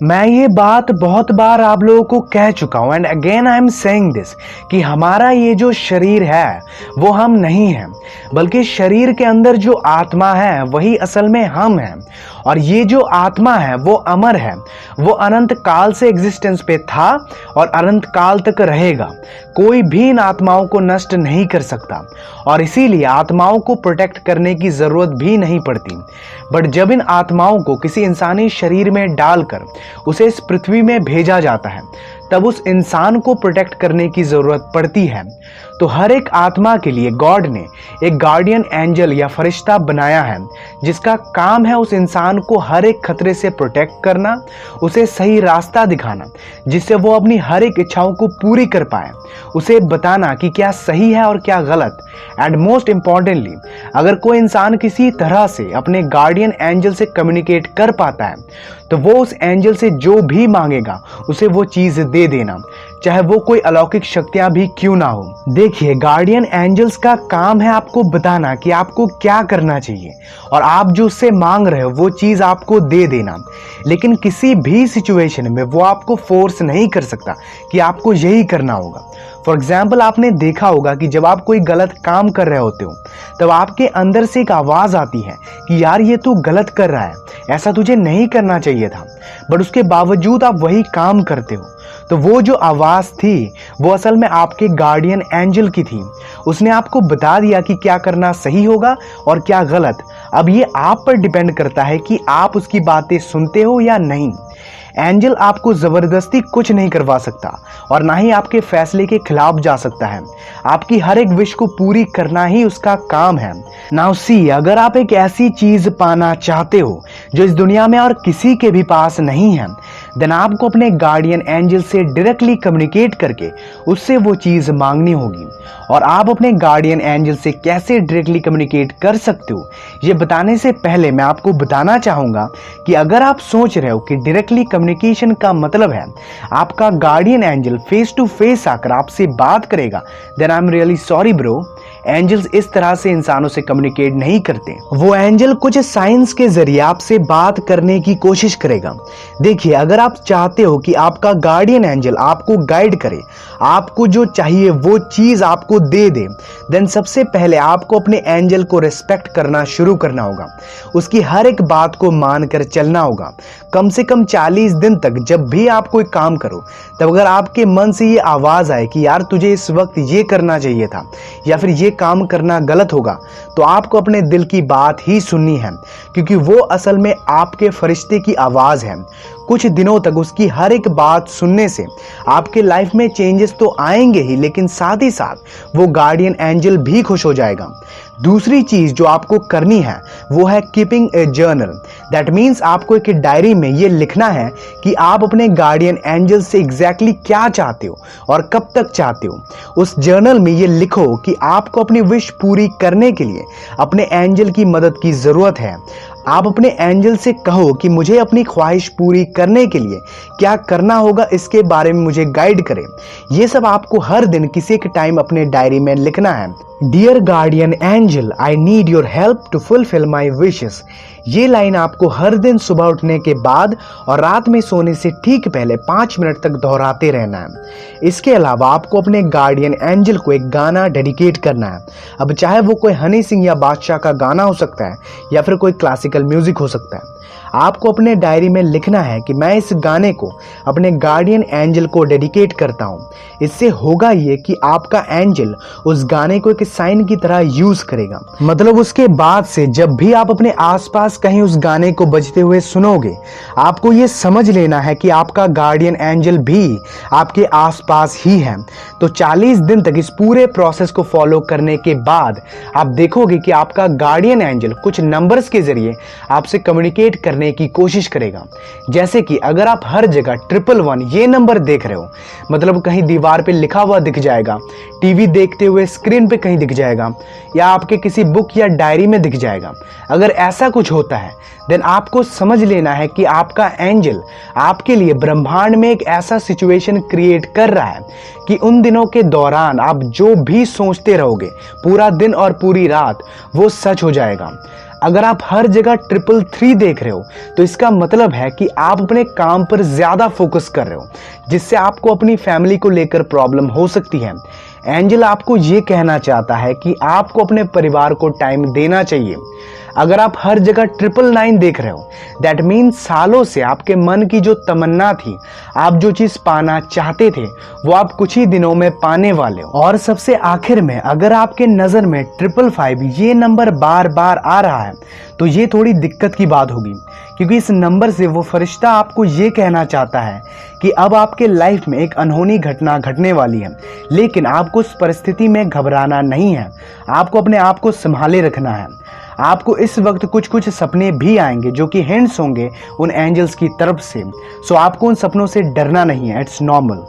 मैं ये बात बहुत बार आप लोगों को कह चुका हूं and again I am saying this कि हमारा ये जो शरीर है वो हम नहीं हैं, बल्कि शरीर के अंदर जो आत्मा है वही असल में हम हैं। और ये जो आत्मा है वो अमर है, वो अनंत काल से एग्जिस्टेंस पे था और अनंत काल तक रहेगा। कोई भी इन आत्माओं को नष्ट नहीं कर सकता और इसीलिए आत्माओं को प्रोटेक्ट करने की जरूरत भी नहीं पड़ती। बट जब इन आत्माओं को किसी इंसानी शरीर में डालकर उसे इस पृथ्वी में भेजा जाता है तब उस इंसान को प्रोटेक्ट करने की जरूरत पड़ती है। तो हर एक आत्मा के लिए गॉड ने एक गार्डियन एंजल या फरिश्ता बनाया है जिसका काम है उस इंसान को हर एक खतरे से प्रोटेक्ट करना, उसे सही रास्ता दिखाना जिससे वो अपनी हर एक इच्छाओं को पूरी कर पाए, उसे बताना कि क्या सही है और क्या गलत। एंड मोस्ट इंपॉर्टेंटली, अगर कोई इंसान किसी तरह से अपने गार्डियन एंजल से कम्युनिकेट कर पाता है तो वो उस एंजल से जो भी मांगेगा उसे वो चीज दे देना, चाहे वो कोई अलौकिक शक्तियां भी क्यों ना हो। देखिए, गार्डियन एंजल्स का काम है आपको बताना कि आपको क्या करना चाहिए और आप जो उससे मांग रहे हो वो चीज आपको दे देना, लेकिन किसी भी सिचुएशन में वो आपको फोर्स नहीं कर सकता कि आपको यही करना होगा। फॉर एग्जाम्पल, आपने देखा होगा कि जब आप कोई गलत काम कर रहे होते हो तब आपके अंदर से एक आवाज आती है कि यार ये तू गलत कर रहा है, ऐसा तुझे नहीं करना चाहिए था, बट उसके बावजूद आप वही काम करते हो। तो वो जो आवाज थी वो असल में आपके गार्डियन एंजल की थी। उसने आपको बता दिया कि क्या करना सही होगा और क्या गलत। अब ये आप पर डिपेंड करता है कि आप उसकी बातें सुनते हो या नहीं। एंजल आपको जबरदस्ती कुछ नहीं करवा सकता और ना ही आपके फैसले के खिलाफ जा सकता है। आपकी हर एक विश को पूरी करना ही उसका काम है। नाउ सी, अगर आप एक ऐसी चीज पाना चाहते हो जो इस दुनिया में और किसी के भी पास नहीं है, देन आपको अपने गार्डियन एंजल से डायरेक्टली कम्युनिकेट करके उससे वो चीज मांगनी होगी। और आप अपने गार्डियन एंजल से कैसे डायरेक्टली कम्युनिकेट कर सकते हो ये बताने से पहले मैं आपको बताना चाहूंगा कि अगर आप सोच रहे हो कि डायरेक्टली कम्युनिकेशन का मतलब है आपका guardian angel face to face आकर आपसे बात करेगा, then I am really sorry bro. Angels इस तरह से इंसानों से कम्युनिकेट नहीं करते। वो एंजल कुछ साइंस के जरिए आपसे बात करने की कोशिश करेगा। देखिए, अगर आप चाहते हो कि आपका गार्डियन एंजल आपको गाइड करे, आपको जो चाहिए वो चीज आपको दे दे, देन सबसे पहले आपको अपने एंजल को रिस्पेक्ट करना शुरू करना होगा। उसकी हर एक बात को मानकर चलना होगा। कम से कम 40 दिन तक जब भी आप कोई काम करो तब अगर आपके मन से ये आवाज आए कि यार तुझे इस वक्त ये करना चाहिए था या फिर ये काम करना गलत होगा, तो आपको अपने दिल की बात ही सुननी है, क्योंकि वो असल में आपके फरिश्ते की आवाज है। कुछ दिनों तक उसकी हर एक बात सुनने से आपके लाइफ में चेंजेस तो आएंगे ही, लेकिन साथ ही साथ वो गार्डियन एंजल भी खुश हो जाएगा। दूसरी चीज जो आपको करनी है वो है keeping A journal. That means आपको एक डायरी में ये लिखना है कि आप अपने गार्डियन एंजल से एग्जैक्टली क्या चाहते हो और कब तक चाहते हो। उस जर्नल में ये लिखो कि आपको अपनी विश पूरी करने के लिए अपने एंजल की मदद की जरूरत है। आप अपने एंजल से कहो कि मुझे अपनी ख्वाहिश पूरी करने के लिए क्या करना होगा, इसके बारे में मुझे गाइड करें। ये सब आपको हर दिन किसी एक टाइम अपने डायरी में लिखना है। Dear guardian angel, I need your help to fulfil my wishes. ये लाइन आपको हर दिन सुबह उठने के बाद और रात में सोने से ठीक पहले 5 मिनट तक दोहराते रहना है। इसके अलावा आपको अपने गार्डियन एंजल को एक गाना डेडिकेट करना है। अब चाहे वो कोई हनी सिंह या बादशाह का गाना हो सकता है या फिर कोई क्लासिकल म्यूजिक हो सकता है। आपको अपने डायरी में लिखना है कि मैं इस गाने को अपने गार्डियन एंजल को डेडिकेट करता हूँ। इससे होगा ये कि आपका एंजल उस गाने को एक साइन की तरह यूज करेगा। मतलब उसके बाद से जब भी आप अपने आसपास कहीं उस गाने को बजते हुए सुनोगे, आपको ये समझ लेना है कि आपका गार्डियन एंजल भी आपके आसपास ही है। तो 40 दिन तक इस पूरे प्रोसेस को फॉलो करने के बाद आप देखोगे कि आपका गार्डियन एंजल कुछ नंबर्स के जरिए आपसे कम्युनिकेट करने की कोशिश करेगा। जैसे कि अगर आप हर जगह 111 ये नंबर देख रहे हो, मतलब कहीं दीवार पे लिखा हुआ दिख जाएगा, टीवी देखते हुए स्क्रीन पे कहीं दिख जाएगा या आपके किसी बुक या डायरी में दिख जाएगा। अगर ऐसा कुछ होता है देन आपको समझ लेना है कि आपका एंजल आपके लिए ब्रह्मांड में एक ऐसा सिचुएशन क्रिएट कर रहा है कि उन दिनों के दौरान आप जो भी सोचते रहोगे पूरा दिन और पूरी रात वो सच हो जाएगा। अगर आप हर जगह 333 देख रहे हो तो इसका मतलब है कि आप अपने काम पर ज़्यादा फोकस कर रहे हो, जिससे आपको अपनी फैमिली को लेकर प्रॉब्लम हो सकती है। एंजल आपको ये कहना चाहता है कि आपको अपने परिवार को टाइम देना चाहिए। अगर आप हर जगह 999 देख रहे हो, दैट मीन्स सालों से आपके मन की जो तमन्ना थी, आप जो चीज़ पाना चाहते थे, वो आप कुछ ही दिनों में पाने वाले हो। और सबसे आखिर में, अगर आपके नज़र में 555 ये नंबर बार बार आ रहा है तो ये थोड़ी दिक्कत की बात होगी, क्योंकि इस नंबर से वो फरिश्ता आपको ये कहना चाहता है कि अब आपके लाइफ में एक अनहोनी घटना घटने वाली है, लेकिन आपको उस परिस्थिति में घबराना नहीं है। आपको अपने आप को संभाले रखना है। आपको इस वक्त कुछ कुछ सपने भी आएंगे जो कि हिंट्स होंगे उन एंजल्स की तरफ से। सो आपको उन सपनों से डरना नहीं है, इट्स नॉर्मल।